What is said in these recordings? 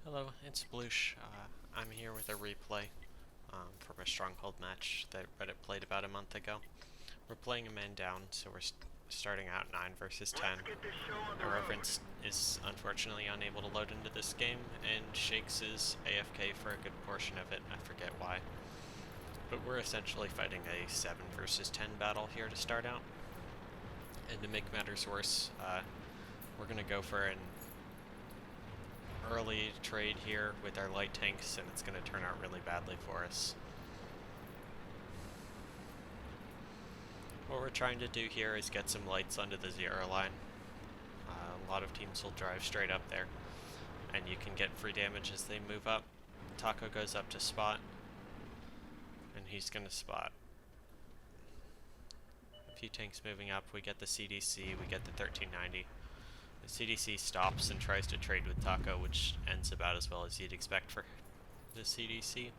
Hello, it's Bloosh. I'm here with a replay from a Stronghold match that Reddit played about a month ago. We're playing a man down, so we're starting out 9 versus 10. Irreverence is unfortunately unable to load into this game, and Shakes is AFK for a good portion of it. I forget why. But we're essentially fighting a 7 versus 10 battle here to start out. And to make matters worse, we're going to go for an early trade here with our light tanks, and it's going to turn out really badly for us. What we're trying to do here is get some lights under the 0 line. A lot of teams will drive straight up there, and you can get free damage as they move up. Taco goes up to spot, and he's going to spot. A few tanks moving up, we get the CDC, we get the 1390. The CDC stops and tries to trade with Taco, which ends about as well as you'd expect for the CDC.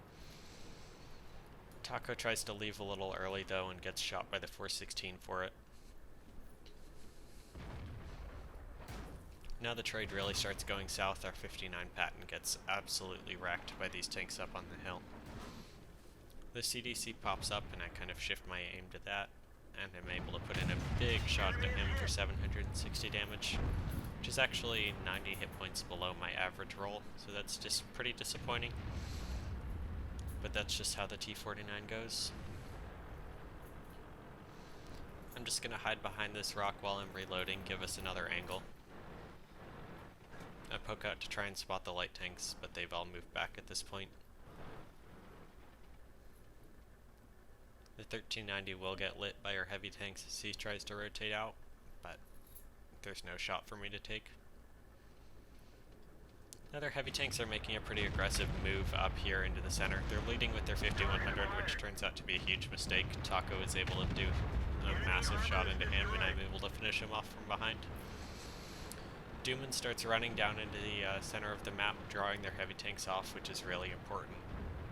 Taco tries to leave a little early though and gets shot by the 416 for it. Now the trade really starts going south. Our 59 Patton gets absolutely wrecked by these tanks up on the hill. The CDC pops up and I kind of shift my aim to that, and I'm able to put in a big shot to him for 760 damage, which is actually 90 hit points below my average roll, so that's just pretty disappointing. But that's just how the T49 goes. I'm just gonna hide behind this rock while I'm reloading, give us another angle. I poke out to try and spot the light tanks, but they've all moved back at this point. The 1390 will get lit by our heavy tanks as he tries to rotate out, but there's no shot for me to take. Other heavy tanks are making a pretty aggressive move up here into the center. They're leading with their 5100, which turns out to be a huge mistake. Taco is able to do a massive shot into him, and I'm able to finish him off from behind. Dooman starts running down into the center of the map, drawing their heavy tanks off, which is really important.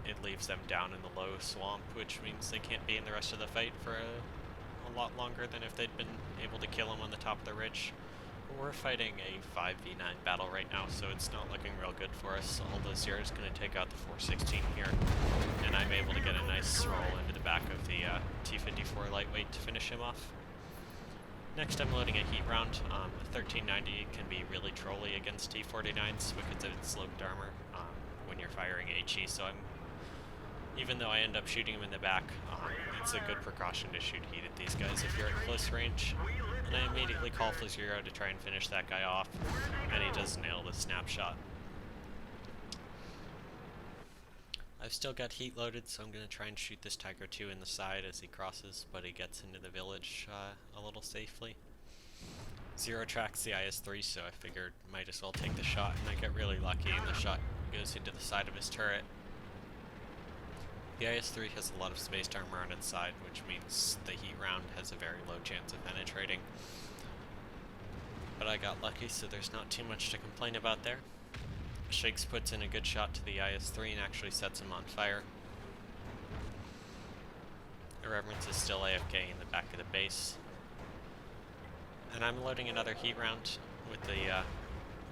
It leaves them down in the low swamp, which means they can't be in the rest of the fight for a lot longer than if they'd been able to kill him on the top of the ridge. We're fighting a 5v9 battle right now, so it's not looking real good for us. Although Zero's going to take out the 416 here, and I'm able to get a nice roll into the back of the T54 lightweight to finish him off. Next I'm loading a heat round. The 1390 can be really trolly against T49s because of its sloped armor when you're firing HE, so even though I end up shooting him in the back, it's a good precaution to shoot heat at these guys if you're at close range. And I immediately call for Zero to try and finish that guy off, and he does nail the snapshot. I've still got heat loaded, so I'm going to try and shoot this Tiger 2 in the side as he crosses, but he gets into the village a little safely. Zero tracks the IS-3, so I figured might as well take the shot, and I get really lucky, and the shot goes into the side of his turret. The IS-3 has a lot of spaced armor on its side, which means the heat round has a very low chance of penetrating. But I got lucky, so there's not too much to complain about there. Shakes puts in a good shot to the IS-3 and actually sets him on fire. Irreverence is still AFK in the back of the base. And I'm loading another heat round with the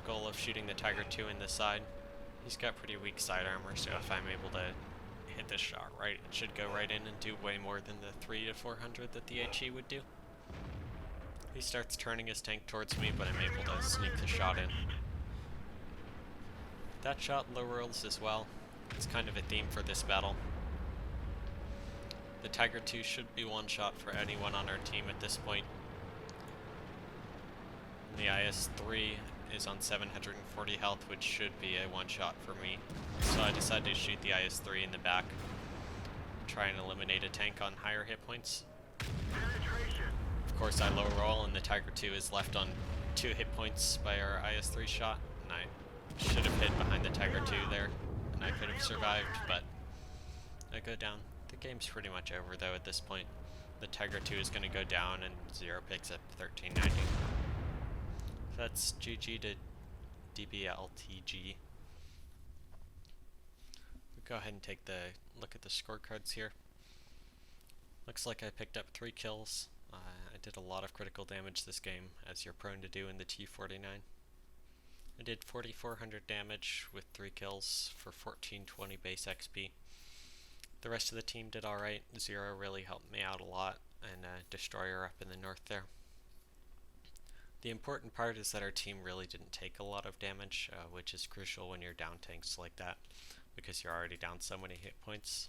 goal of shooting the Tiger 2 in the side. He's got pretty weak side armor, so if I'm able to hit this shot right, it should go right in and do way more than the 3 to 400 that the HE would do. He starts turning his tank towards me, but I'm able to sneak the shot in. That shot low rolls as well. It's kind of a theme for this battle. The Tiger 2 should be one shot for anyone on our team at this point. And the IS-3 is on 740 health, which should be a one shot for me. So I decided to shoot the IS-3 in the back, try and eliminate a tank on higher hit points. Of course I low roll and the Tiger 2 is left on 2 hit points by our IS-3 shot, and I should have hid behind the Tiger 2 there, and I could have survived, but I go down. The game's pretty much over though at this point. The Tiger 2 is going to go down and Zero picks up 1390. That's GG to DBLTG. We'll go ahead and take the look at the scorecards here. Looks like I picked up 3 kills. I did a lot of critical damage this game, as you're prone to do in the T49. I did 4,400 damage with 3 kills for 1420 base XP. The rest of the team did alright. Zero really helped me out a lot, and Destroyer up in the north there. The important part is that our team really didn't take a lot of damage, which is crucial when you're down tanks like that, because you're already down so many hit points.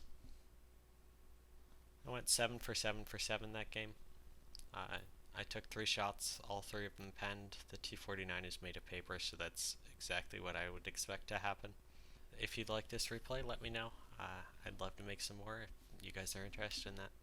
I went 7 for 7 for 7 that game. I took 3 shots, all 3 of them penned. The T49 is made of paper, so that's exactly what I would expect to happen. If you'd like this replay, let me know. I'd love to make some more if you guys are interested in that.